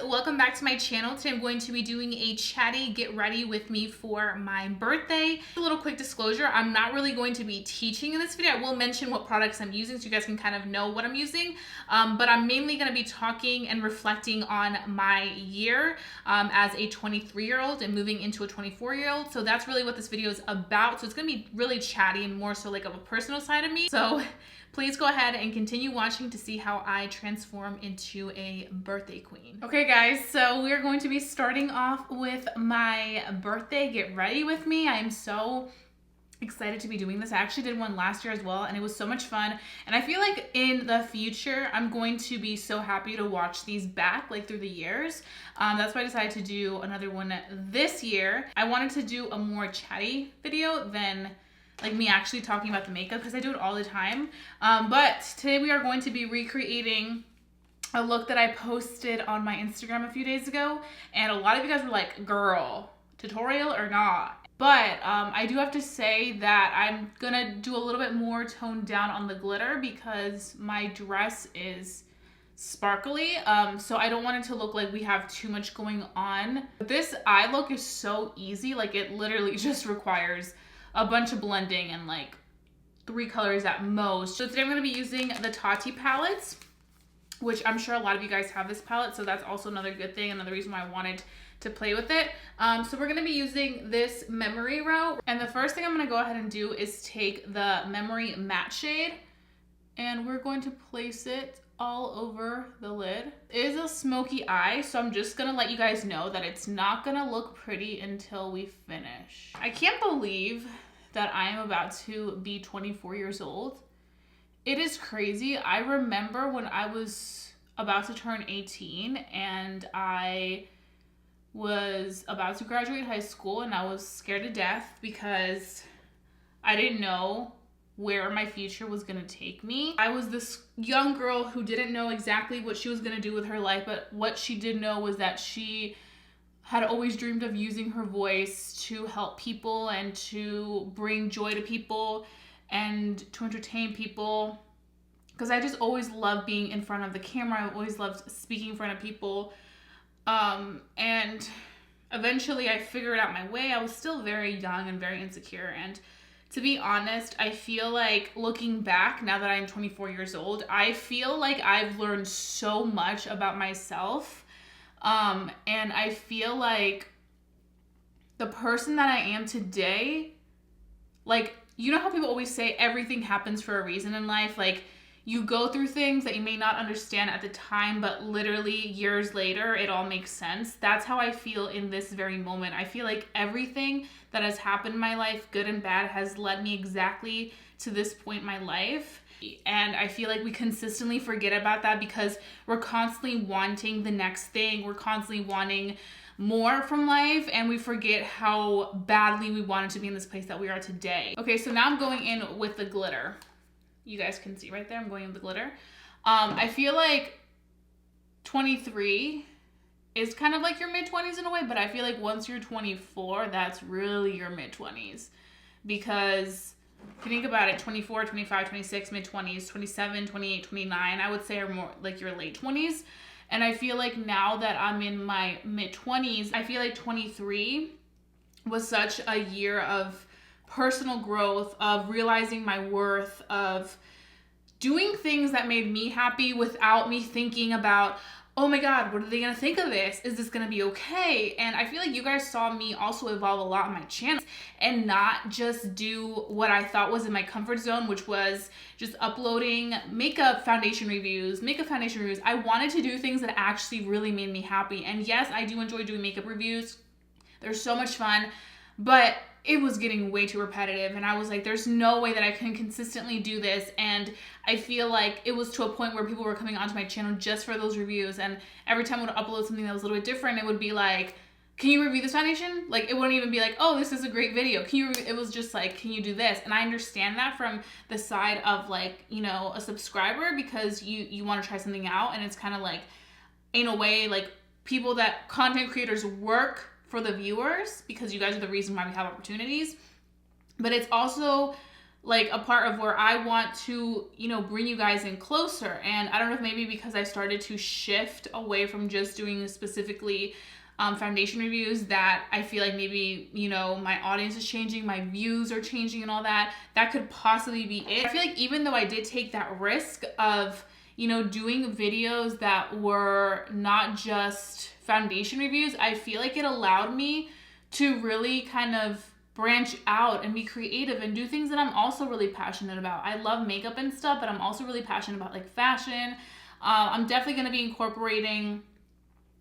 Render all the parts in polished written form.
welcome back to my channel. Today I'm going to be doing a chatty get ready with me for my birthday. A little quick disclosure, I'm not really going to be teaching in this video. I will mention what products I'm using so you guys can kind of know what I'm using, but I'm mainly going to be talking and reflecting on my year as a 23-year-old and moving into a 24-year-old. So that's really what this video is about. So it's going to be really chatty and more so like of a personal side of me. So please go ahead and continue watching to see how I transform into a birthday queen. Okay guys, so we're going to be starting off with my birthday get ready with me. I am so excited to be doing this. I actually did one last year as well and it was so much fun. And I feel like in the future, I'm going to be so happy to watch these back like through the years. That's why I decided to do another one this year. I wanted to do a more chatty video than like me actually talking about the makeup because I do it all the time. But today we are going to be recreating a look that I posted on my Instagram a few days ago. And a lot of you guys were like, girl, tutorial or not? But I do have to say that I'm gonna do a little bit more toned down on the glitter because my dress is sparkly. So I don't want it to look like we have too much going on. This eye look is so easy. Like it literally just requires a bunch of blending and like 3 colors at most. So today I'm going to be using the Chatty palettes, which I'm sure a lot of you guys have this palette. So that's also another good thing, another reason why I wanted to play with it. So we're going to be using this memory route. And the first thing I'm going to go ahead and do is take the memory matte shade and we're going to place it all over the lid. It is a smoky eye, so I'm just gonna let you guys know that it's not gonna look pretty until we finish. I can't believe that I am about to be 24 years old. It is crazy. I remember when I was about to turn 18 and I was about to graduate high school and I was scared to death because I didn't know where my future was gonna take me. I was this young girl who didn't know exactly what she was gonna do with her life, but what she did know was that she had always dreamed of using her voice to help people and to bring joy to people and to entertain people. Because I just always loved being in front of the camera. I always loved speaking in front of people. And eventually I figured out my way. I was still very young and very insecure, and to be honest, I feel like looking back now that I'm 24 years old, I feel like I've learned so much about myself. And I feel like the person that I am today, like, you know how people always say everything happens for a reason in life? Like, you go through things that you may not understand at the time, but literally years later, it all makes sense. That's how I feel in this very moment. I feel like everything that has happened in my life, good and bad, has led me exactly to this point in my life. And I feel like we consistently forget about that because we're constantly wanting the next thing. We're constantly wanting more from life, and we forget how badly we wanted to be in this place that we are today. Okay, so now I'm going in with the glitter. You guys can see right there, I'm going with the glitter. I feel like 23 is kind of like your mid-20s in a way, but I feel like once you're 24, that's really your mid-20s. Because if you think about it, 24, 25, 26, mid-20s, 27, 28, 29, I would say are more like your late 20s. And I feel like now that I'm in my mid-20s, I feel like 23 was such a year of personal growth, of realizing my worth, of doing things that made me happy without me thinking about, oh my God, what are they gonna think of this? Is this gonna be okay? And I feel like you guys saw me also evolve a lot on my channel and not just do what I thought was in my comfort zone, which was just uploading makeup foundation reviews. I wanted to do things that actually really made me happy. And yes, I do enjoy doing makeup reviews. They're so much fun, but it was getting way too repetitive, and I was like, there's no way that I can consistently do this. And I feel like it was to a point where people were coming onto my channel just for those reviews, and every time I would upload something that was a little bit different, it would be like, can you review this foundation? Like, it wouldn't even be like, oh, this is a great video. It was just like, can you do this? And I understand that from the side of like, you know, a subscriber, because you want to try something out, and it's kind of like, in a way, like people that content creators work for the viewers because you guys are the reason why we have opportunities. But it's also like a part of where I want to, you know, bring you guys in closer. And I don't know if maybe because I started to shift away from just doing specifically foundation reviews, that I feel like maybe, you know, my audience is changing, my views are changing and all that. That could possibly be it. I feel like even though I did take that risk of, you know, doing videos that were not just foundation reviews, I feel like it allowed me to really kind of branch out and be creative and do things that I'm also really passionate about. I love makeup and stuff, but I'm also really passionate about like fashion. I'm definitely going to be incorporating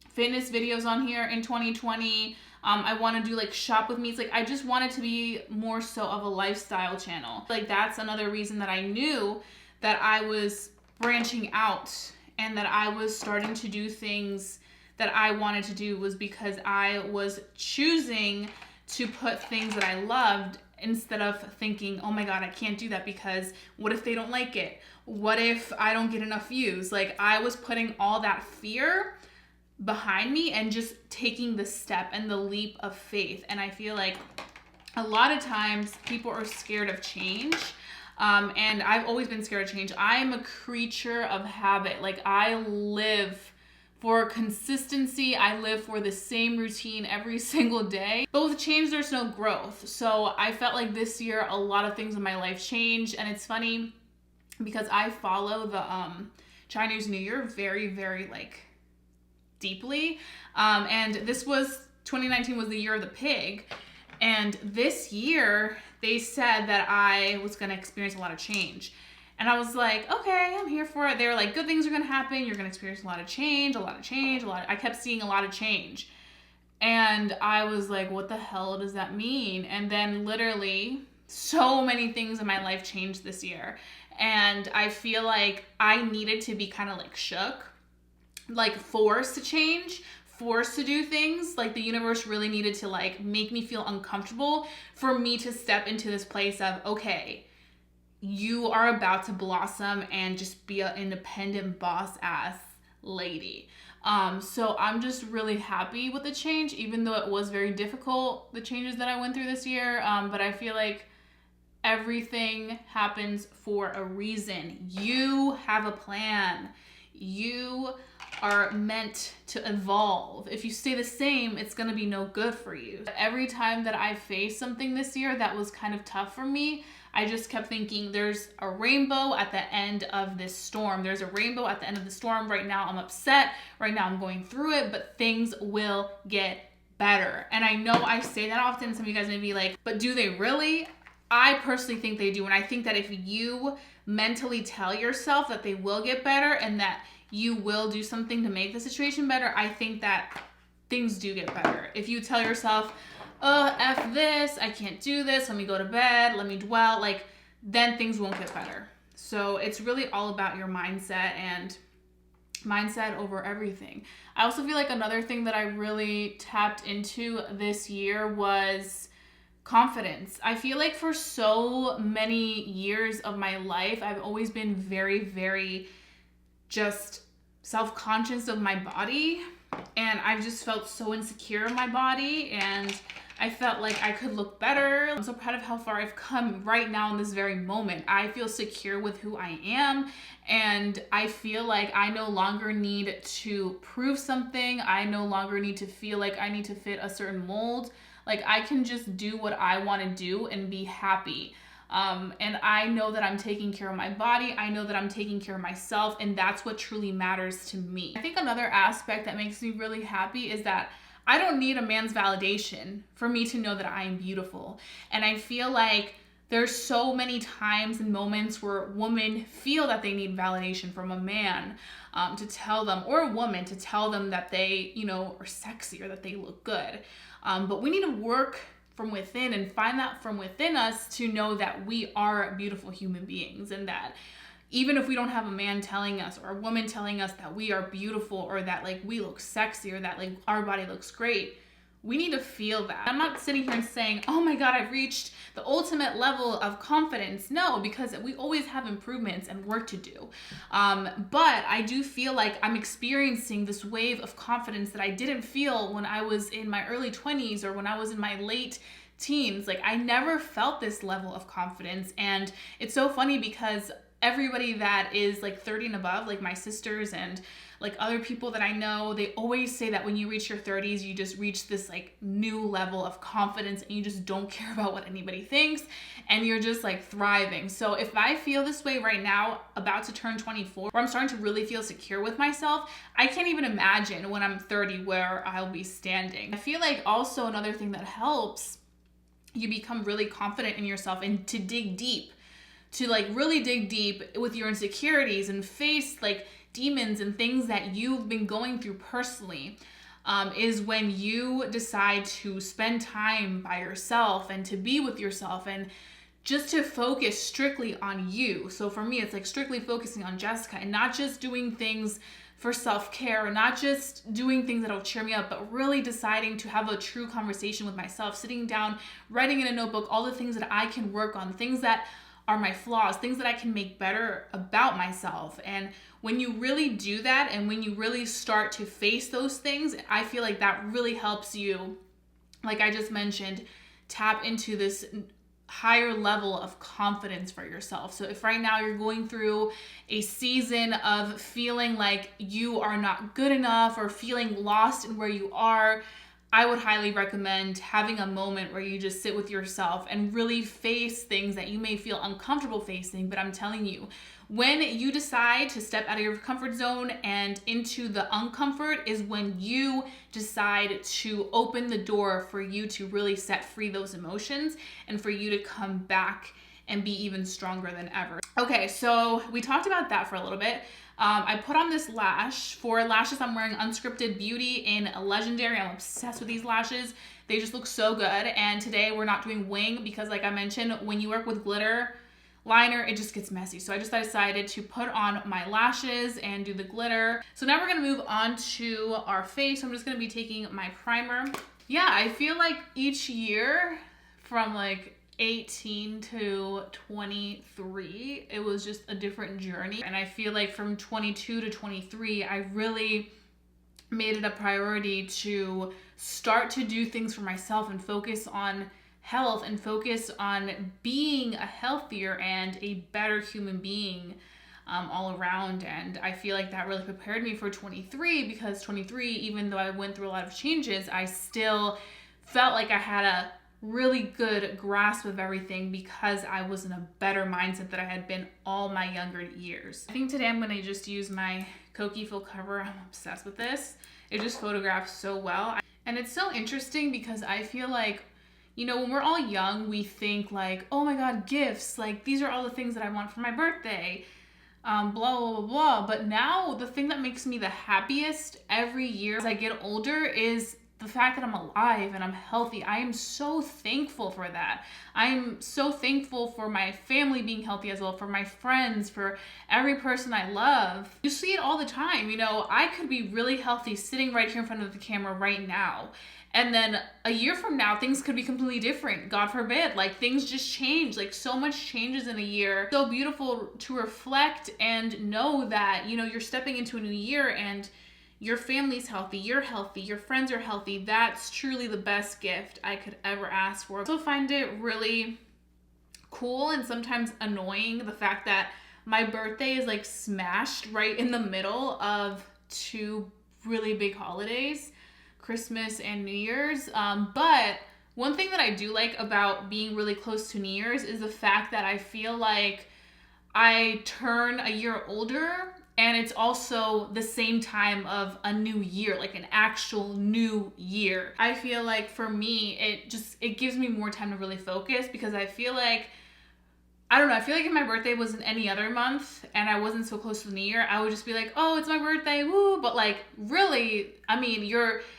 fitness videos on here in 2020. I want to do like shop with me. It's like I just want it to be more so of a lifestyle channel. Like that's another reason that I knew that I was branching out and that I was starting to do things that I wanted to do, was because I was choosing to put things that I loved instead of thinking, oh my God, I can't do that because what if they don't like it? What if I don't get enough views? Like I was putting all that fear behind me and just taking the step and the leap of faith. And I feel like a lot of times people are scared of change. And I've always been scared of change. I'm a creature of habit. Like I live for consistency. I live for the same routine every single day. But with change, there's no growth. So I felt like this year, a lot of things in my life changed. And it's funny because I follow the Chinese New Year very, very like deeply. And this was 2019 was the year of the pig. And this year they said that I was going to experience a lot of change. And I was like, okay, I'm here for it. They were like, good things are going to happen. You're going to experience a lot of change, I kept seeing a lot of change. And I was like, what the hell does that mean? And then literally so many things in my life changed this year. And I feel like I needed to be kind of like shook, like forced to change, forced to do things. Like the universe really needed to like make me feel uncomfortable for me to step into this place of, okay, you are about to blossom and just be an independent boss ass lady. So I'm just really happy with the change, even though it was very difficult, the changes that I went through this year. But I feel like everything happens for a reason. You have a plan. You are meant to evolve. If you stay the same, it's gonna be no good for you. Every time that I faced something this year that was kind of tough for me, I just kept thinking there's a rainbow at the end of this storm. There's a rainbow at the end of the storm. Right now I'm upset. Right now I'm going through it, but things will get better. And I know I say that often. Some of you guys may be like, but do they really? I personally think they do. And I think that if you mentally tell yourself that they will get better and that you will do something to make the situation better, I think that things do get better. If you tell yourself, oh, F this, I can't do this, let me go to bed, let me dwell, like, then things won't get better. So it's really all about your mindset, and mindset over everything. I also feel like another thing that I really tapped into this year was confidence. I feel like for so many years of my life, I've always been very, very just self-conscious of my body, and I've just felt so insecure in my body, and I felt like I could look better. I'm so proud of how far I've come right now in this very moment. I feel secure with who I am, and I feel like I no longer need to prove something. I no longer need to feel like I need to fit a certain mold. Like I can just do what I want to do and be happy. And I know that I'm taking care of my body. I know that I'm taking care of myself, and that's what truly matters to me. I think another aspect that makes me really happy is that I don't need a man's validation for me to know that I am beautiful. And I feel like there's so many times and moments where women feel that they need validation from a man to tell them, or a woman to tell them that they, you know, are sexy or that they look good. But we need to work from within and find that from within us to know that we are beautiful human beings, and that even if we don't have a man telling us or a woman telling us that we are beautiful or that like we look sexy or that like our body looks great, we need to feel that. I'm not sitting here and saying, oh my God, I've reached the ultimate level of confidence. No, because we always have improvements and work to do. But I do feel like I'm experiencing this wave of confidence that I didn't feel when I was in my early 20s or when I was in my late teens, like I never felt this level of confidence. And it's so funny because everybody that is like 30 and above, like my sisters and like other people that I know, they always say that when you reach your 30s, you just reach this like new level of confidence and you just don't care about what anybody thinks and you're just like thriving. So if I feel this way right now, about to turn 24, where I'm starting to really feel secure with myself, I can't even imagine when I'm 30 where I'll be standing. I feel like also another thing that helps you become really confident in yourself and to dig deep, to like really dig deep with your insecurities and face like demons and things that you've been going through personally, is when you decide to spend time by yourself and to be with yourself and just to focus strictly on you. So for me, it's like strictly focusing on Jessica and not just doing things for self-care, not just doing things that'll cheer me up, but really deciding to have a true conversation with myself, sitting down, writing in a notebook, all the things that I can work on, things that are my flaws, things that I can make better about myself. And when you really do that and when you really start to face those things, I feel like that really helps you, like I just mentioned, tap into this higher level of confidence for yourself. So if right now you're going through a season of feeling like you are not good enough or feeling lost in where you are, I would highly recommend having a moment where you just sit with yourself and really face things that you may feel uncomfortable facing. But I'm telling you, when you decide to step out of your comfort zone and into the uncomfort is when you decide to open the door for you to really set free those emotions and for you to come back and be even stronger than ever. Okay, so we talked about that for a little bit. I put on this lash. For lashes, I'm wearing Unscripted Beauty in Legendary. I'm obsessed with these lashes. They just look so good. And today we're not doing wing because like I mentioned, when you work with glitter liner, it just gets messy. So I just decided to put on my lashes and do the glitter. So now we're gonna move on to our face. I'm just gonna be taking my primer. Yeah, I feel like each year from like 18 to 23, it was just a different journey. And I feel like from 22 to 23, I really made it a priority to start to do things for myself and focus on health and focus on being a healthier and a better human being all around. And I feel like that really prepared me for 23 because 23, even though I went through a lot of changes, I still felt like I had a really good grasp of everything because I was in a better mindset that I had been all my younger years. I think today I'm gonna just use my Koki full cover. I'm obsessed with this. It just photographs so well. And it's so interesting because I feel like, you know, when we're all young, we think like, oh my God, gifts, like these are all the things that I want for my birthday, blah, blah, blah, blah. But now the thing that makes me the happiest every year as I get older is the fact that I'm alive and I'm healthy. I am so thankful for that. I'm so thankful for my family being healthy as well, for my friends, for every person I love. You see it all the time. You know, I could be really healthy sitting right here in front of the camera right now. And then a year from now, things could be completely different. God forbid, like things just change. Like so much changes in a year. So beautiful to reflect and know that, you know, you're stepping into a new year and your family's healthy, you're healthy, your friends are healthy. That's truly the best gift I could ever ask for. I also find it really cool and sometimes annoying the fact that my birthday is like smashed right in the middle of two really big holidays, Christmas and New Year's. But one thing that I do like about being really close to New Year's is the fact that I feel like I turn a year older. And it's also the same time of a new year, like an actual new year. I feel like for me, it gives me more time to really focus because I feel like, I don't know, I feel like if my birthday was in any other month and I wasn't so close to the new year, I would just be like, oh, it's my birthday, woo. But like, really, I mean,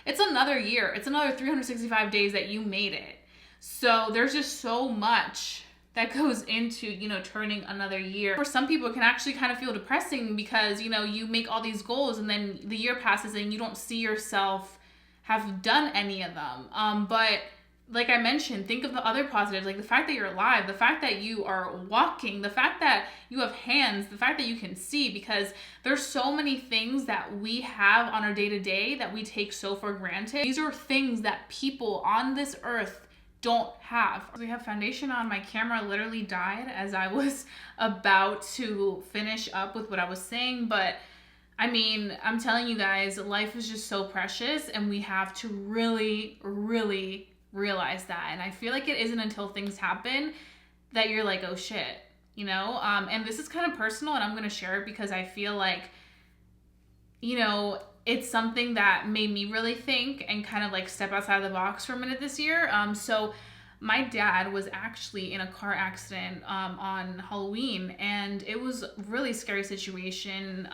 it's another year. It's another 365 days that you made it. So there's just so much that goes into, you know, turning another year. For some people, it can actually kind of feel depressing because, you know, you make all these goals and then the year passes and you don't see yourself have done any of them. But like I mentioned, think of the other positives, like the fact that you're alive, the fact that you are walking, the fact that you have hands, the fact that you can see, because there's so many things that we have on our day-to-day that we take so for granted. These are things that people on this earth don't have. We have foundation on. My camera literally died as I was about to finish up with what I was saying, but I mean, I'm telling you guys, life is just so precious and we have to really, really realize that. And I feel like it isn't until things happen that you're like, oh shit, you know? And this is kind of personal and I'm going to share it because I feel like, you know, it's something that made me really think and kind of like step outside of the box for a minute this year. So my dad was actually in a car accident on Halloween, and it was a really scary situation.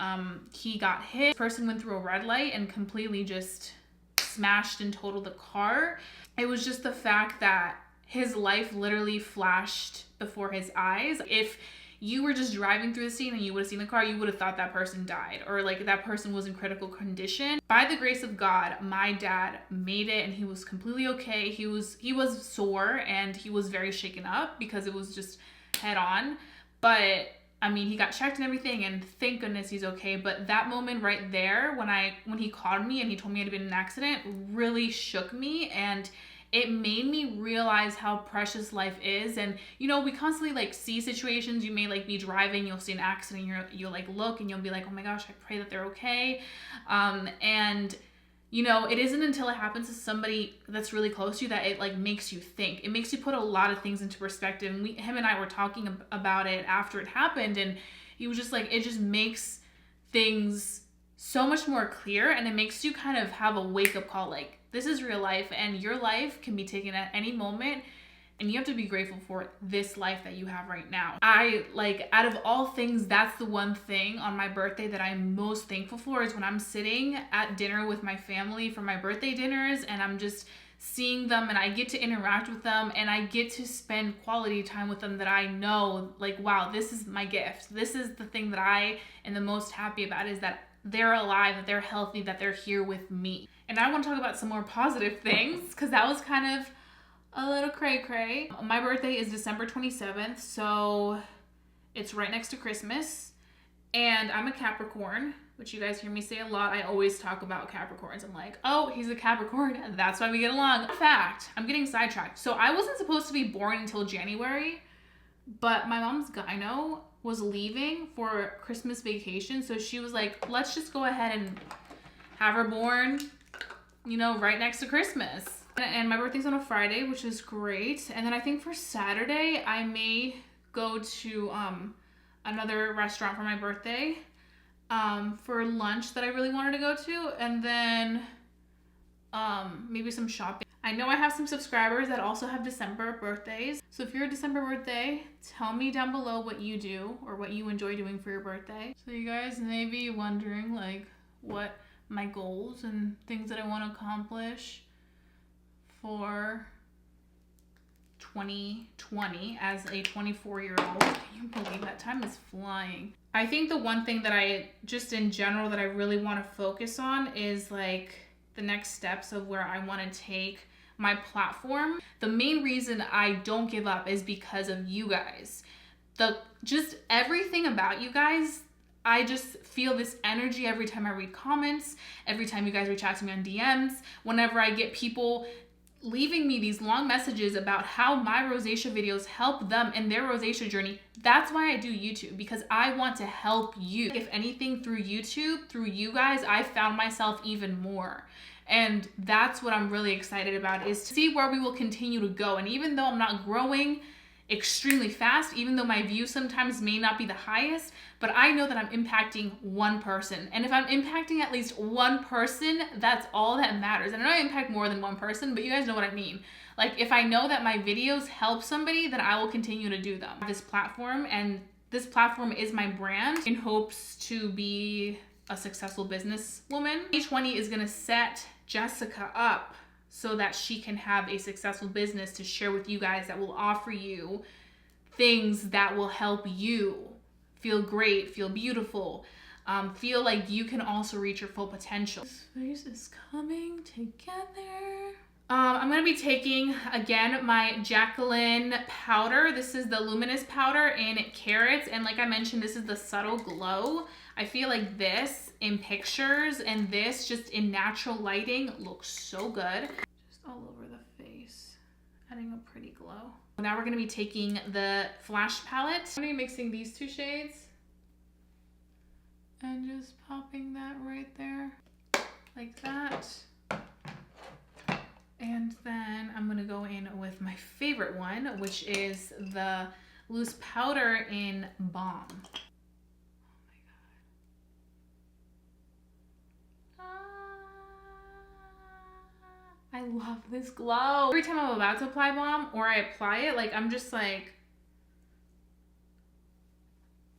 He got hit. The person went through a red light and completely just smashed and totaled the car. It was just the fact that his life literally flashed before his eyes. If you were just driving through the scene and you would have seen the car, you would have thought that person died or like that person was in critical condition. By the grace of God, my dad made it and he was completely okay. He was sore and he was very shaken up because it was just head on. But I mean, he got checked and everything and thank goodness he's okay. But that moment right there when he called me and he told me it had been an accident really shook me, and it made me realize how precious life is. And you know, we constantly like see situations. You may like be driving, you'll see an accident, you'll like look and you'll be like, oh my gosh, I pray that they're okay. And you know, it isn't until it happens to somebody that's really close to you that it like makes you think. It makes you put a lot of things into perspective. And him and I were talking about it after it happened, and he was just like, it just makes things so much more clear, and it makes you kind of have a wake-up call, like, this is real life and your life can be taken at any moment, and you have to be grateful for this life that you have right now. I like, out of all things, that's the one thing on my birthday that I'm most thankful for, is when I'm sitting at dinner with my family for my birthday dinners and I'm just seeing them and I get to interact with them and I get to spend quality time with them, that I know like, wow, this is my gift. This is the thing that I am the most happy about, is that they're alive, that they're healthy, that they're here with me. And I want to talk about some more positive things because that was kind of a little cray-cray. My birthday is December 27th, so it's right next to Christmas. And I'm a Capricorn, which you guys hear me say a lot. I always talk about Capricorns. I'm like, oh, he's a Capricorn, and that's why we get along. In fact, I'm getting sidetracked. So I wasn't supposed to be born until January, but my mom's gyno was leaving for Christmas vacation. So she was like, let's just go ahead and have her born, you know, right next to Christmas. And my birthday's on a Friday, which is great. And then I think for Saturday, I may go to another restaurant for my birthday for lunch that I really wanted to go to. And then maybe some shopping. I know I have some subscribers that also have December birthdays. So if you're a December birthday, tell me down below what you do or what you enjoy doing for your birthday. So you guys may be wondering like what my goals and things that I want to accomplish for 2020 as a 24-year-old. Can you believe that time is flying? I think the one thing that I just in general that I really want to focus on is like the next steps of where I want to take my platform. The main reason I don't give up is because of you guys. Just everything about you guys, I just feel this energy every time I read comments, every time you guys reach out to me on DMs, whenever I get people leaving me these long messages about how my rosacea videos help them in their rosacea journey. That's why I do YouTube, because I want to help you. If anything, through YouTube, through you guys, I found myself even more. And that's what I'm really excited about, is to see where we will continue to go. And even though I'm not growing extremely fast, even though my views sometimes may not be the highest, but I know that I'm impacting one person. And if I'm impacting at least one person, that's all that matters. And I know I impact more than one person, but you guys know what I mean. Like, if I know that my videos help somebody, then I will continue to do them. This platform, and this platform is my brand in hopes to be a successful businesswoman. 2020 is gonna set Jessica up so that she can have a successful business to share with you guys, that will offer you things that will help you feel great, feel beautiful, feel like you can also reach your full potential. This face is coming together. I'm gonna be taking, again, my Jacqueline powder. This is the luminous powder in carrots. And like I mentioned, this is the subtle glow. I feel like this in pictures and this just in natural lighting looks so good. Just all over the face. adding a pretty glow. Now we're gonna be taking the Flash palette. I'm gonna be mixing these two shades and just popping that right there like that. And then I'm gonna go in with my favorite one, which is the loose powder in Balm. I love this glow. Every time I'm about to apply balm or I apply it, like I'm just like,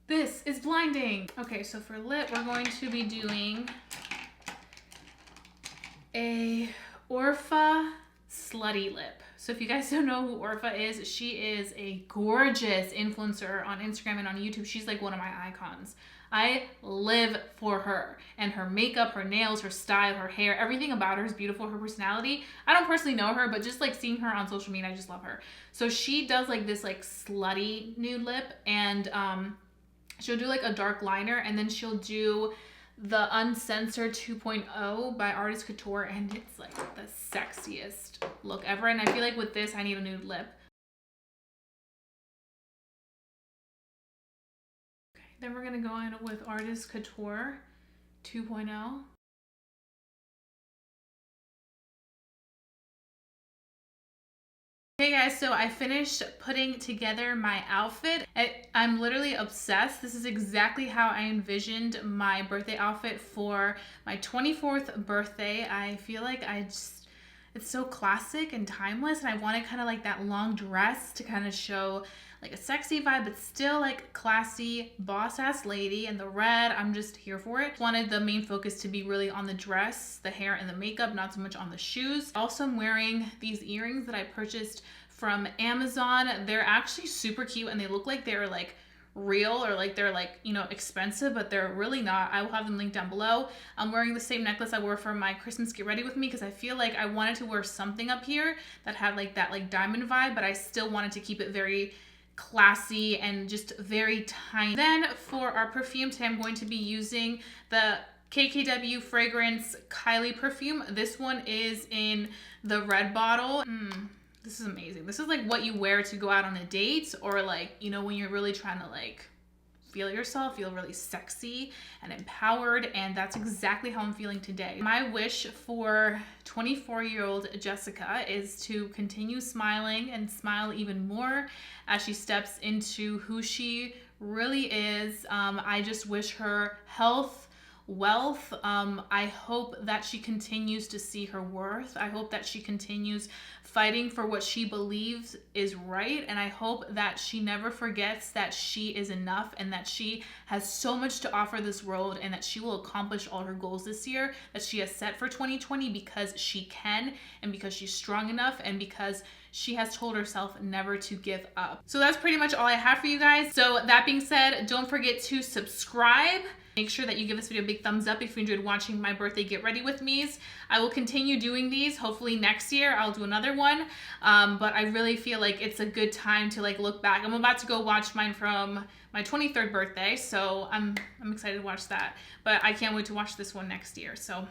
this is blinding. Okay, so for lip, we're going to be doing a Orpha Slutty Lip. So if you guys don't know who Orpha is, she is a gorgeous influencer on Instagram and on YouTube. She's like one of my icons. I live for her and her makeup, her nails, her style, her hair, everything about her is beautiful. Her personality, I don't personally know her, but just like seeing her on social media, I just love her. So she does like this like slutty nude lip, and she'll do like a dark liner, and then she'll do the Uncensored 2.0 by Artist Couture, and it's like the sexiest look ever. And I feel like with this, I need a nude lip. Okay, then we're gonna go in with Artist Couture 2.0. Hey guys, so I finished putting together my outfit. I'm literally obsessed. This is exactly how I envisioned my birthday outfit for my 24th birthday. I feel like it's so classic and timeless, and I wanted kind of like that long dress to kind of show like a sexy vibe, but still like classy boss ass lady. And the red, I'm just here for it. Wanted the main focus to be really on the dress, the hair, and the makeup, not so much on the shoes. Also, I'm wearing these earrings that I purchased from Amazon. They're actually super cute, and they look like they're like real, or like they're like, you know, expensive, but they're really not. I will have them linked down below. I'm wearing the same necklace I wore for my Christmas Get Ready With Me, because I feel like I wanted to wear something up here that had like that like diamond vibe, but I still wanted to keep it very classy and just very tiny. Then for our perfume today, I'm going to be using the KKW fragrance Kylie perfume. This one is in the red bottle. This is amazing. This is like what you wear to go out on a date, or like, you know, when you're really trying to like feel yourself, feel really sexy and empowered, and that's exactly how I'm feeling today. My wish for 24-year-old Jessica is to continue smiling and smile even more as she steps into who she really is. I just wish her health, wealth. I hope that she continues to see her worth. I hope that she continues fighting for what she believes is right, and I hope that she never forgets that she is enough and that she has so much to offer this world, and that she will accomplish all her goals this year that she has set for 2020, because she can, and because she's strong enough, and because she has told herself never to give up. So that's pretty much all I have for you guys. So that being said, don't forget to subscribe. Make sure that you give this video a big thumbs up if you enjoyed watching my birthday Get Ready With Me's. I will continue doing these. Hopefully next year I'll do another one. But I really feel like it's a good time to like look back. I'm about to go watch mine from my 23rd birthday, so I'm excited to watch that. But I can't wait to watch this one next year. So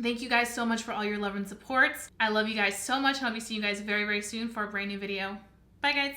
thank you guys so much for all your love and support. I love you guys so much, and I'll be seeing you guys very, very soon for a brand new video. Bye guys.